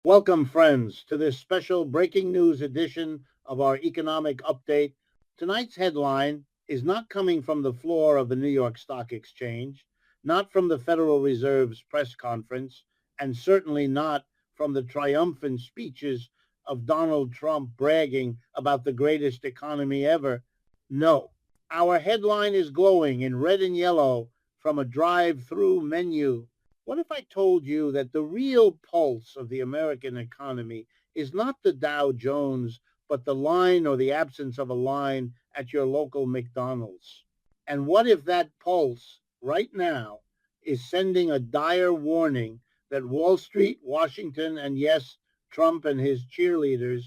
Welcome, friends, to this special breaking news edition of our economic update. Tonight's headline is not coming from the floor of the New York Stock Exchange, not from the Federal Reserve's press conference, and certainly not from the triumphant speeches of Donald Trump bragging about the greatest economy ever. No, our headline is glowing in red and yellow from a drive-through menu. What if I told you that the real pulse of the American economy is not the Dow Jones, but the line or the absence of a line at your local McDonald's? And what if that pulse right now is sending a dire warning that Wall Street, Washington, and yes, Trump and his cheerleaders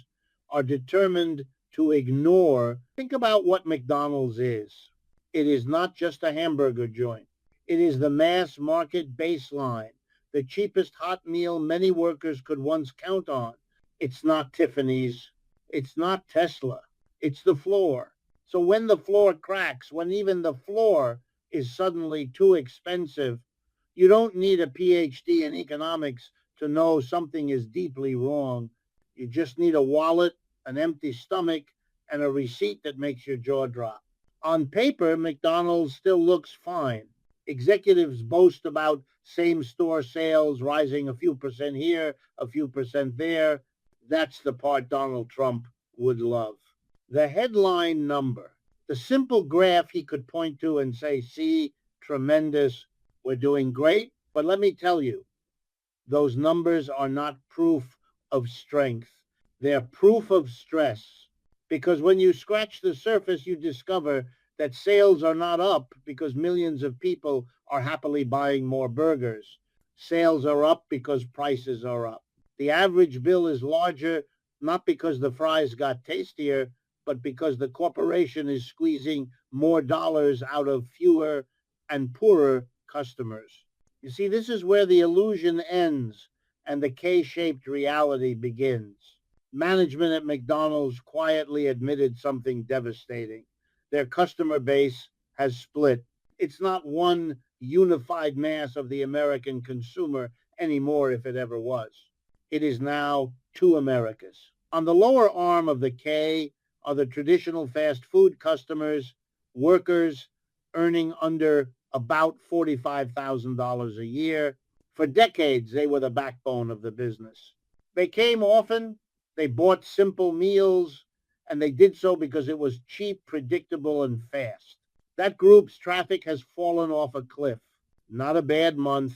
are determined to ignore? Think about what McDonald's is. It is not just a hamburger joint. It is the mass market baseline, the cheapest hot meal many workers could once count on. It's not Tiffany's. It's not Tesla. It's the floor. So when the floor cracks, when even the floor is suddenly too expensive, you don't need a PhD in economics to know something is deeply wrong. You just need a wallet, an empty stomach, and a receipt that makes your jaw drop. On paper, McDonald's still looks fine. Executives boast about same-store sales rising a few percent here, a few percent there. That's the part Donald Trump would love. The headline number, the simple graph he could point to and say, see, tremendous, we're doing great. But let me tell you, those numbers are not proof of strength. They're proof of stress. Because when you scratch the surface, you discover that sales are not up because millions of people are happily buying more burgers. Sales are up because prices are up. The average bill is larger, not because the fries got tastier, but because the corporation is squeezing more dollars out of fewer and poorer customers. You see, this is where the illusion ends and the K-shaped reality begins. Management at McDonald's quietly admitted something devastating. Their customer base has split. It's not one unified mass of the American consumer anymore, if it ever was. It is now two Americas. On the lower arm of the K are the traditional fast food customers, workers earning under about $45,000 a year. For decades, they were the backbone of the business. They came often, they bought simple meals, and they did so because it was cheap, predictable, and fast. That group's traffic has fallen off a cliff. Not a bad month,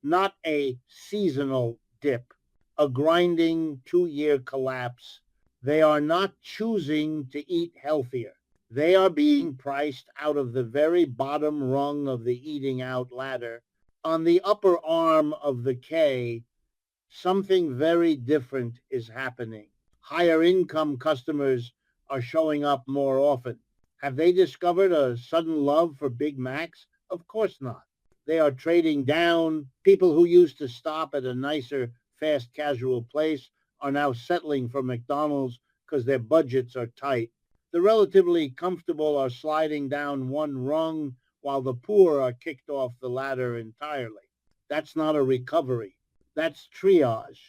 not a seasonal dip, a grinding 2-year collapse. They are not choosing to eat healthier. They are being priced out of the very bottom rung of the eating out ladder. On the upper arm of the K, something very different is happening. Higher income customers are showing up more often. Have they discovered a sudden love for Big Macs? Of course not. They are trading down. People who used to stop at a nicer, fast casual place are now settling for McDonald's because their budgets are tight. The relatively comfortable are sliding down one rung while the poor are kicked off the ladder entirely. That's not a recovery. That's triage.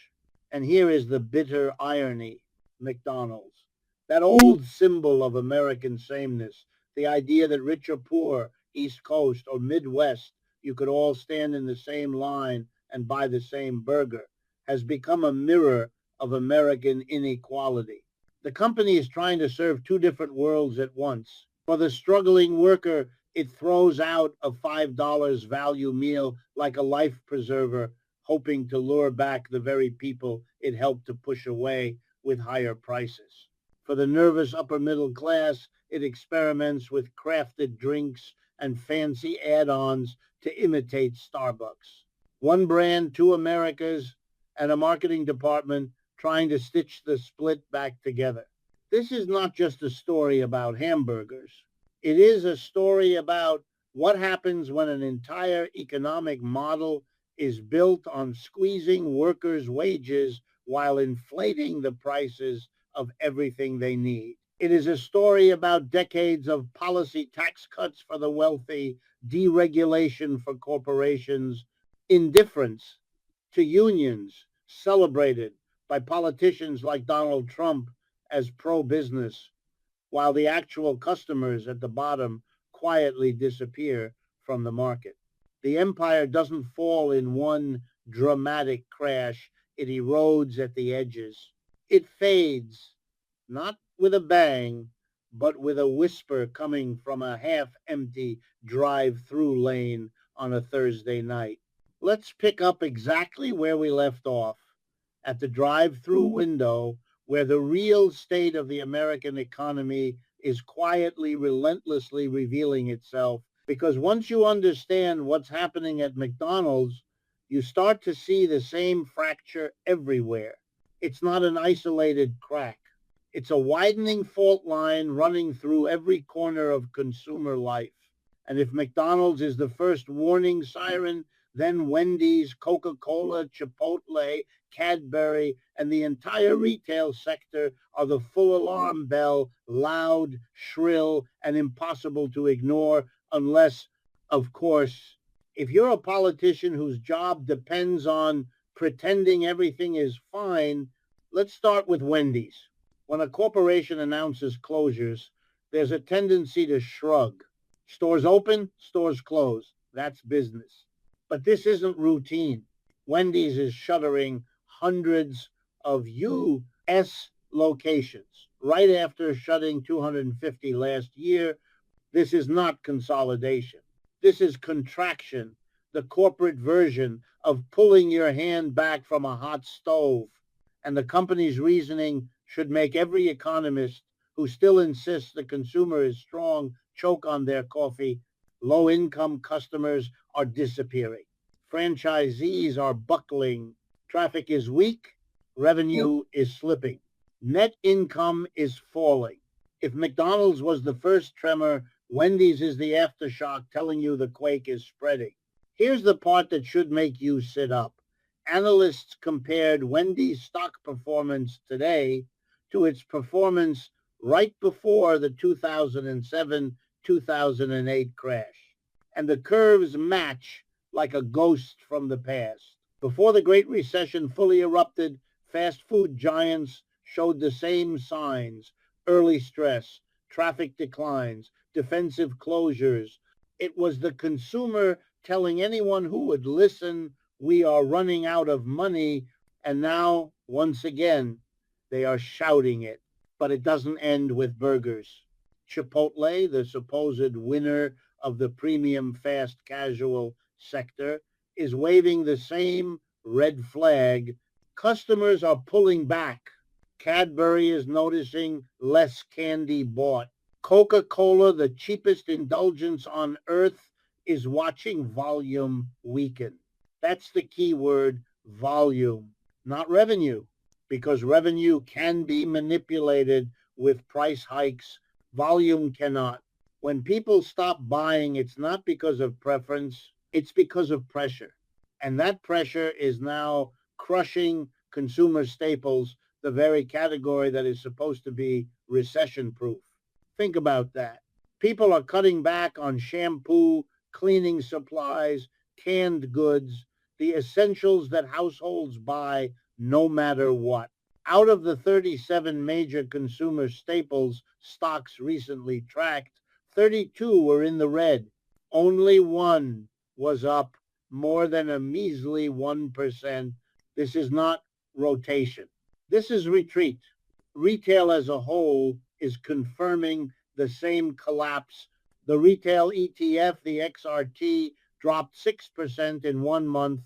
And here is the bitter irony. McDonald's, that old symbol of American sameness, the idea that rich or poor, East Coast or Midwest, you could all stand in the same line and buy the same burger, has become a mirror of American inequality. The company is trying to serve two different worlds at once. For the struggling worker, it throws out a $5 value meal like a life preserver, hoping to lure back the very people it helped to push away with higher prices. For the nervous upper middle class, it experiments with crafted drinks and fancy add-ons to imitate Starbucks. One brand, two Americas, and a marketing department trying to stitch the split back together. This is not just a story about hamburgers. It is a story about what happens when an entire economic model is built on squeezing workers' wages while inflating the prices of everything they need. It is a story about decades of policy tax cuts for the wealthy, deregulation for corporations, indifference to unions celebrated, by politicians like Donald Trump as pro-business, while the actual customers at the bottom quietly disappear from the market. The empire doesn't fall in one dramatic crash. It erodes at the edges. It fades, not with a bang, but with a whisper coming from a half-empty drive-through lane on a Thursday night. Let's pick up exactly where we left off, at the drive-through window, where the real state of the American economy is quietly, relentlessly revealing itself. Because once you understand what's happening at McDonald's, you start to see the same fracture everywhere. It's not an isolated crack. It's a widening fault line running through every corner of consumer life. And if McDonald's is the first warning siren, then Wendy's, Coca-Cola, Chipotle, Cadbury, and the entire retail sector are the full alarm bell, loud, shrill, and impossible to ignore unless, of course, if you're a politician whose job depends on pretending everything is fine, let's start with Wendy's. When a corporation announces closures, there's a tendency to shrug. Stores open, stores close. That's business. But this isn't routine. Wendy's is shuttering hundreds of U.S. locations right after shutting 250 last year. This is not consolidation. This is contraction, the corporate version of pulling your hand back from a hot stove. And the company's reasoning should make every economist who still insists the consumer is strong choke on their coffee. Low-income customers are disappearing. Franchisees are buckling. Traffic is weak. Revenue is slipping. Net income is falling. If McDonald's was the first tremor, Wendy's is the aftershock telling you the quake is spreading. Here's the part that should make you sit up. Analysts compared Wendy's stock performance today to its performance right before the 2007-2008 crash. And the curves match like a ghost from the past. Before the Great Recession fully erupted, fast food giants showed the same signs: early stress, traffic declines, defensive closures. It was the consumer telling anyone who would listen, we are running out of money, and now, once again, they are shouting it. But it doesn't end with burgers. Chipotle, the supposed winner of the premium fast casual sector, is waving the same red flag. Customers are pulling back. Cadbury is noticing less candy bought. Coca-Cola, the cheapest indulgence on earth, is watching volume weaken. That's the key word, volume, not revenue, because revenue can be manipulated with price hikes. Volume cannot. When people stop buying, it's not because of preference, it's because of pressure. And that pressure is now crushing consumer staples, the very category that is supposed to be recession-proof. Think about that. People are cutting back on shampoo, cleaning supplies, canned goods, the essentials that households buy no matter what. Out of the 37 major consumer staples stocks recently tracked, 32 were in the red. Only one was up more than a measly 1%. This is not rotation. This is retreat. Retail as a whole is confirming the same collapse. The retail ETF, the XRT, dropped 6% in 1 month.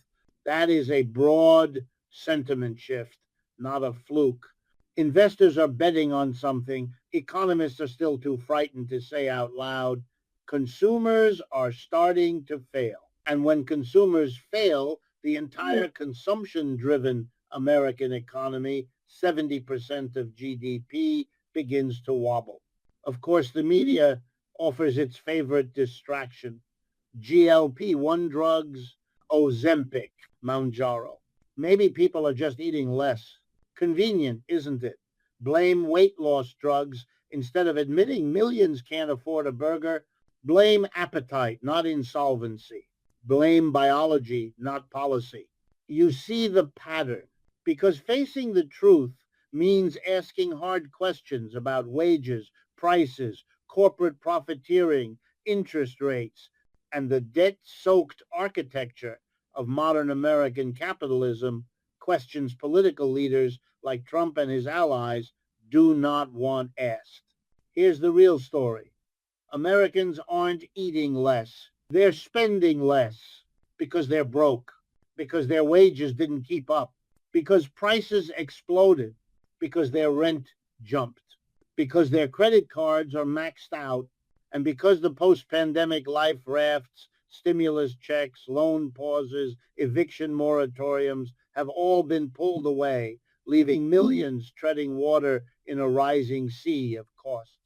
That is a broad sentiment shift, not a fluke. Investors are betting on something. Economists are still too frightened to say out loud. Consumers are starting to fail. And when consumers fail, the entire consumption-driven American economy, 70% of GDP, begins to wobble. Of course, the media offers its favorite distraction: GLP-1 drugs, Ozempic, Mounjaro. Maybe people are just eating less. Convenient, isn't it? Blame weight loss drugs. Instead of admitting millions can't afford a burger, blame appetite, not insolvency. Blame biology, not policy. You see the pattern. Because facing the truth means asking hard questions about wages, prices, corporate profiteering, interest rates, and the debt-soaked architecture of modern American capitalism. Questions political leaders like Trump and his allies do not want asked. Here's the real story. Americans aren't eating less. They're spending less because they're broke, because their wages didn't keep up, because prices exploded, because their rent jumped, because their credit cards are maxed out, and because the post-pandemic life rafts, stimulus checks, loan pauses, eviction moratoriums have all been pulled away, leaving millions treading water in a rising sea of costs.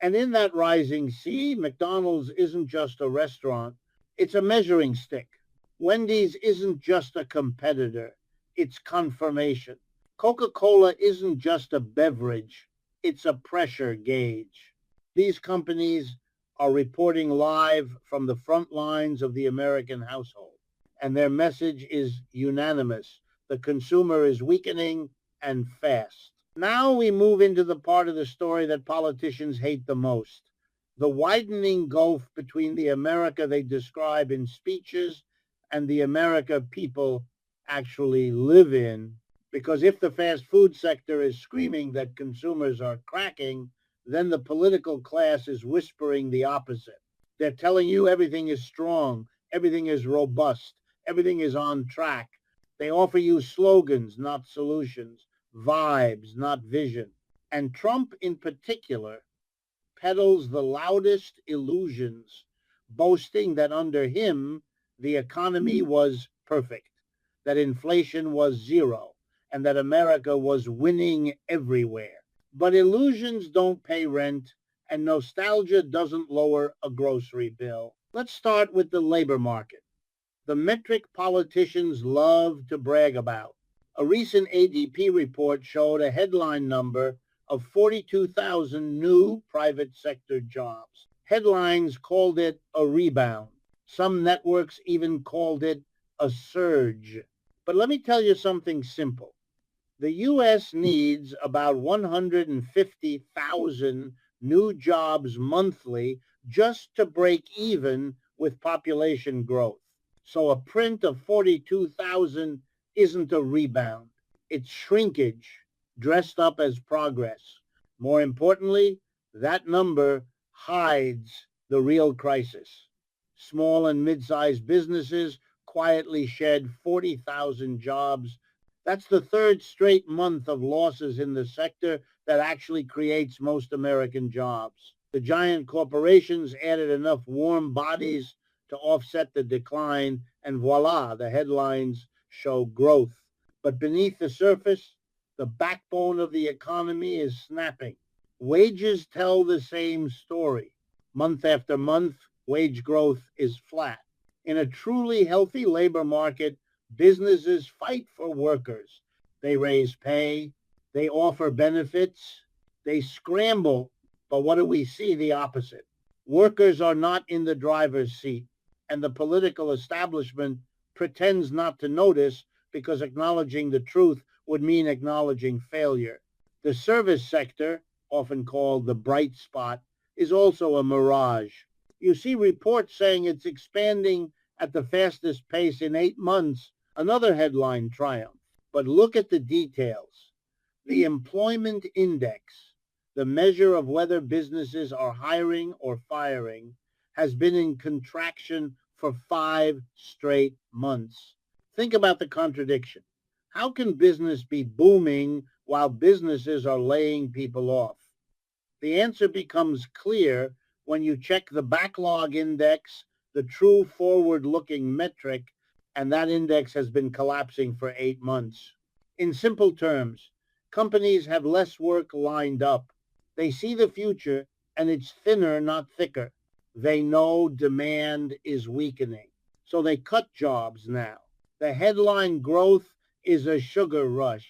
And in that rising sea, McDonald's isn't just a restaurant, it's a measuring stick. Wendy's isn't just a competitor, it's confirmation. Coca-Cola isn't just a beverage, it's a pressure gauge. These companies are reporting live from the front lines of the American household, and their message is unanimous. The consumer is weakening and fast. Now we move into the part of the story that politicians hate the most, the widening gulf between the America they describe in speeches and the America people actually live in. Because if the fast food sector is screaming that consumers are cracking, then the political class is whispering the opposite. They're telling you everything is strong, everything is robust, everything is on track. They offer you slogans, not solutions, vibes, not vision. And Trump in particular peddles the loudest illusions, boasting that under him the economy was perfect, that inflation was zero, and that America was winning everywhere. But illusions don't pay rent, and nostalgia doesn't lower a grocery bill. Let's start with the labor market, the metric politicians love to brag about. A recent ADP report showed a headline number of 42,000 new private sector jobs. Headlines called it a rebound. Some networks even called it a surge. But let me tell you something simple. The U.S. needs about 150,000 new jobs monthly just to break even with population growth. So a print of 42,000 isn't a rebound. It's shrinkage dressed up as progress. More importantly, that number hides the real crisis. Small and mid-sized businesses quietly shed 40,000 jobs. That's the third straight month of losses in the sector that actually creates most American jobs. The giant corporations added enough warm bodies to offset the decline, and voila, the headlines show growth. But beneath the surface, the backbone of the economy is snapping. Wages tell the same story. Month after month, wage growth is flat. In a truly healthy labor market, businesses fight for workers. They raise pay, they offer benefits, they scramble. But what do we see? The opposite. Workers are not in the driver's seat, and the political establishment pretends not to notice because acknowledging the truth would mean acknowledging failure. The service sector, often called the bright spot, is also a mirage. You see reports saying it's expanding at the fastest pace in 8 months, another headline triumph. But look at the details. The employment index, the measure of whether businesses are hiring or firing, has been in contraction for 5 straight months. Think about the contradiction. How can business be booming while businesses are laying people off? The answer becomes clear when you check the backlog index, the true forward-looking metric, and that index has been collapsing for 8 months. In simple terms, companies have less work lined up. They see the future, and it's thinner, not thicker. They know demand is weakening, so they cut jobs now. The headline growth is a sugar rush.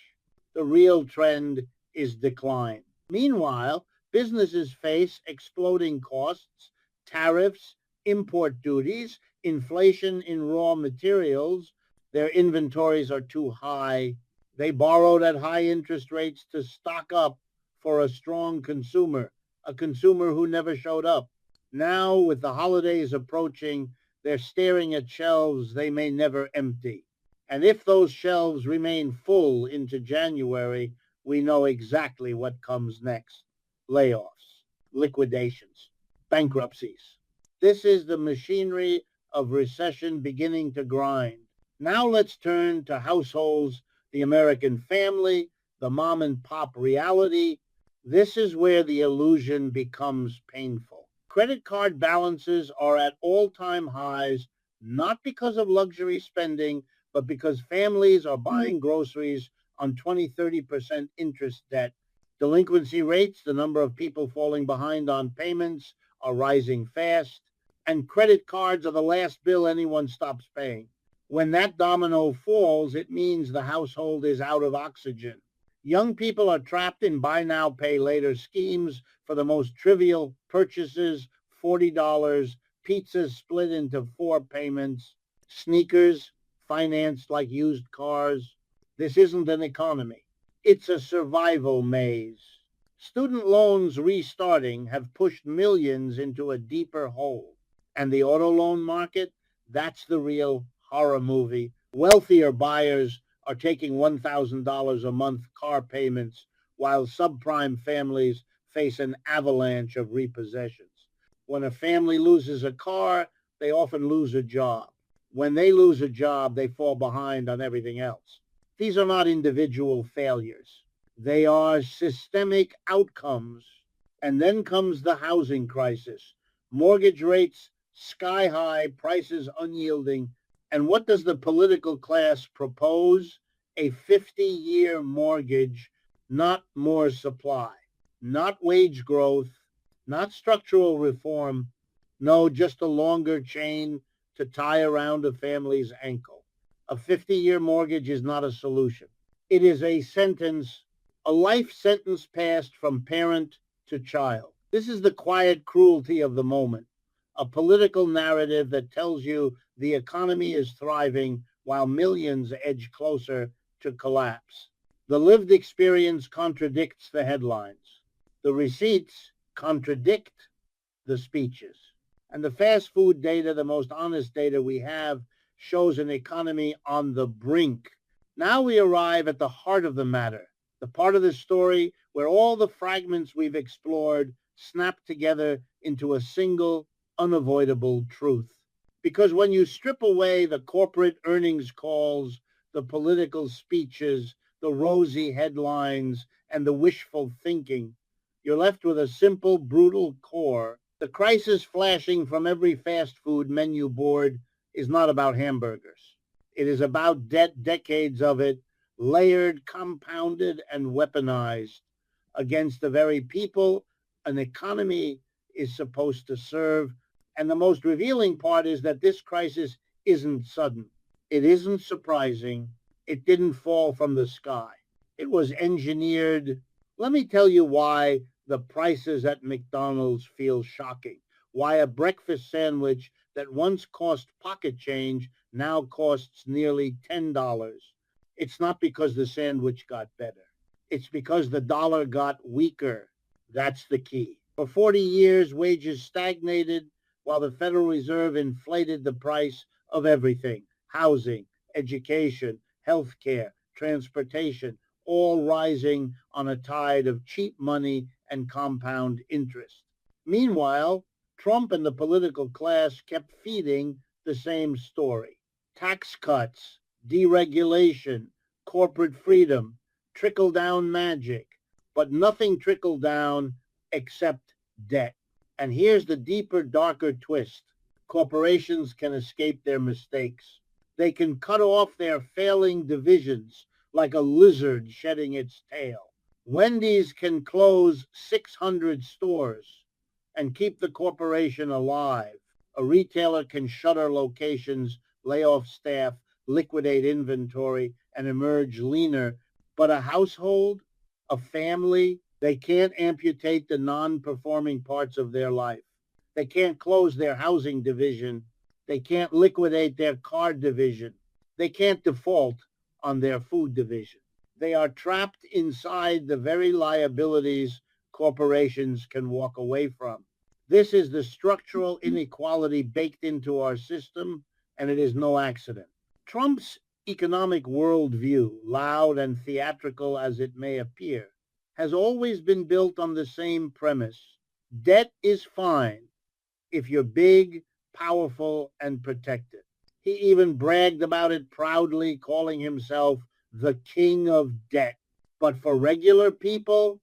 The real trend is decline. Meanwhile, businesses face exploding costs, tariffs, import duties, inflation in raw materials. Their inventories are too high. They borrowed at high interest rates to stock up for a strong consumer, a consumer who never showed up. Now, with the holidays approaching, they're staring at shelves they may never empty. And if those shelves remain full into January, we know exactly what comes next: layoffs, liquidations, bankruptcies. This is the machinery of recession beginning to grind. Now let's turn to households, the American family, the mom and pop reality. This is where the illusion becomes painful. Credit card balances are at all-time highs, not because of luxury spending, but because families are buying groceries on 20-30% interest debt. Delinquency rates, the number of people falling behind on payments, are rising fast, and credit cards are the last bill anyone stops paying. When that domino falls, it means the household is out of oxygen. Young people are trapped in buy now, pay later schemes for the most trivial purchases: $40, pizzas split into 4 payments, sneakers financed like used cars. This isn't an economy. It's a survival maze. Student loans restarting have pushed millions into a deeper hole. And the auto loan market, that's the real horror movie. Wealthier buyers are taking $1,000 a month car payments, while subprime families face an avalanche of repossessions. When a family loses a car, they often lose a job. When they lose a job, they fall behind on everything else. These are not individual failures. They are systemic outcomes. And then comes the housing crisis. Mortgage rates sky high, prices unyielding. And what does the political class propose? A 50-year mortgage, not more supply, not wage growth, not structural reform. No, just a longer chain to tie around a family's ankle. A 50-year mortgage is not a solution. It is a sentence, a life sentence passed from parent to child. This is the quiet cruelty of the moment, a political narrative that tells you the economy is thriving while millions edge closer to collapse. The lived experience contradicts the headlines. The receipts contradict the speeches. And the fast food data, the most honest data we have, shows an economy on the brink. Now we arrive at the heart of the matter, the part of the story where all the fragments we've explored snap together into a single, unavoidable truth. Because when you strip away the corporate earnings calls, the political speeches, the rosy headlines, and the wishful thinking, you're left with a simple, brutal core. The crisis flashing from every fast food menu board is not about hamburgers. It is about debt, decades of it, layered, compounded, and weaponized against the very people an economy is supposed to serve. And the most revealing part is that this crisis isn't sudden. It isn't surprising. It didn't fall from the sky. It was engineered. Let me tell you why the prices at McDonald's feel shocking, why a breakfast sandwich that once cost pocket change now costs nearly $10. It's not because the sandwich got better. It's because the dollar got weaker. That's the key. For 40 years, wages stagnated while the Federal Reserve inflated the price of everything: housing, education, healthcare, transportation, all rising on a tide of cheap money and compound interest. Meanwhile, Trump and the political class kept feeding the same story: tax cuts, deregulation, corporate freedom, trickle-down magic, but nothing trickled down except debt. And here's the deeper, darker twist. Corporations can escape their mistakes. They can cut off their failing divisions like a lizard shedding its tail. Wendy's can close 600 stores and keep the corporation alive. A retailer can shutter locations, lay off staff, liquidate inventory, and emerge leaner. But a household, a family, they can't amputate the non-performing parts of their life. They can't close their housing division. They can't liquidate their car division. They can't default on their food division. They are trapped inside the very liabilities corporations can walk away from. This is the structural inequality baked into our system, and it is no accident. Trump's economic worldview, loud and theatrical as it may appear, has always been built on the same premise. Debt is fine if you're big, powerful, and protected. He even bragged about it proudly, calling himself the king of debt. But for regular people,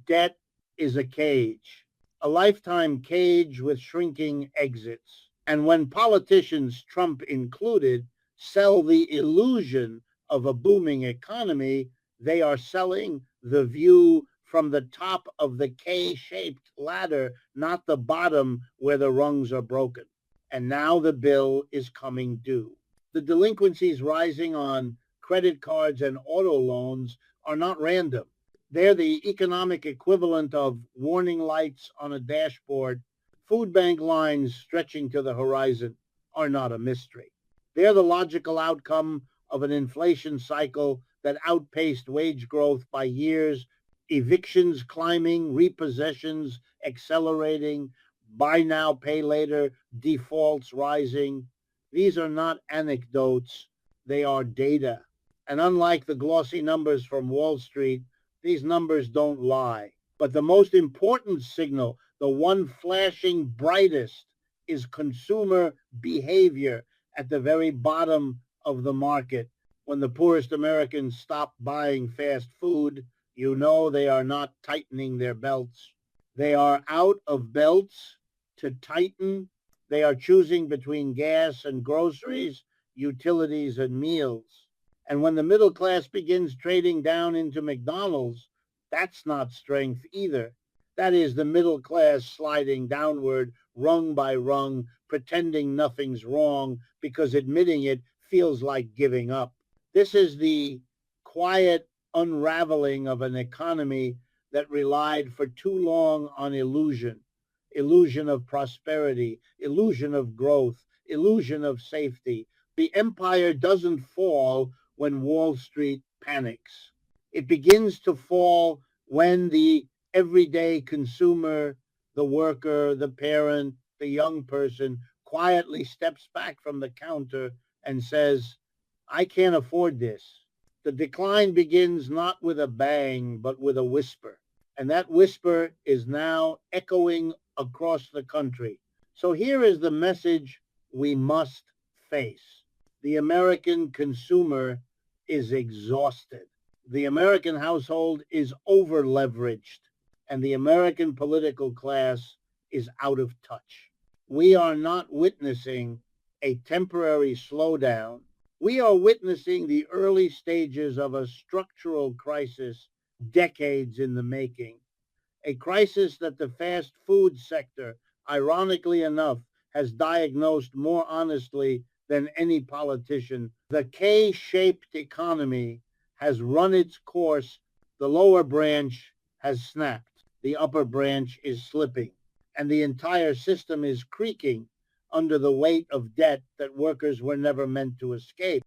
debt is a cage, a lifetime cage with shrinking exits. And when politicians, Trump included, sell the illusion of a booming economy, they are selling the view from the top of the K-shaped ladder, not the bottom where the rungs are broken. And now the bill is coming due. The delinquencies rising on credit cards and auto loans are not random. They're the economic equivalent of warning lights on a dashboard. Food bank lines stretching to the horizon are not a mystery. They're the logical outcome of an inflation cycle that outpaced wage growth by years, evictions climbing, repossessions accelerating, buy now, pay later, defaults rising. These are not anecdotes, they are data. And unlike the glossy numbers from Wall Street, these numbers don't lie. But the most important signal, the one flashing brightest, is consumer behavior at the very bottom of the market. When the poorest Americans stop buying fast food, you know they are not tightening their belts. They are out of belts to tighten. They are choosing between gas and groceries, utilities and meals. And when the middle class begins trading down into McDonald's, that's not strength either. That is the middle class sliding downward, rung by rung, pretending nothing's wrong because admitting it feels like giving up. This is the quiet unraveling of an economy that relied for too long on illusion. Illusion of prosperity, illusion of growth, illusion of safety. The empire doesn't fall when Wall Street panics. It begins to fall when the everyday consumer, the worker, the parent, the young person quietly steps back from the counter and says, I can't afford this. The decline begins not with a bang, but with a whisper. And that whisper is now echoing across the country. So here is the message we must face. The American consumer is exhausted. The American household is over-leveraged, and the American political class is out of touch. We are not witnessing a temporary slowdown. We are witnessing the early stages of a structural crisis, decades in the making. A crisis that the fast food sector, ironically enough, has diagnosed more honestly than any politician. The K-shaped economy has run its course. The lower branch has snapped. The upper branch is slipping. And the entire system is creaking under the weight of debt that workers were never meant to escape.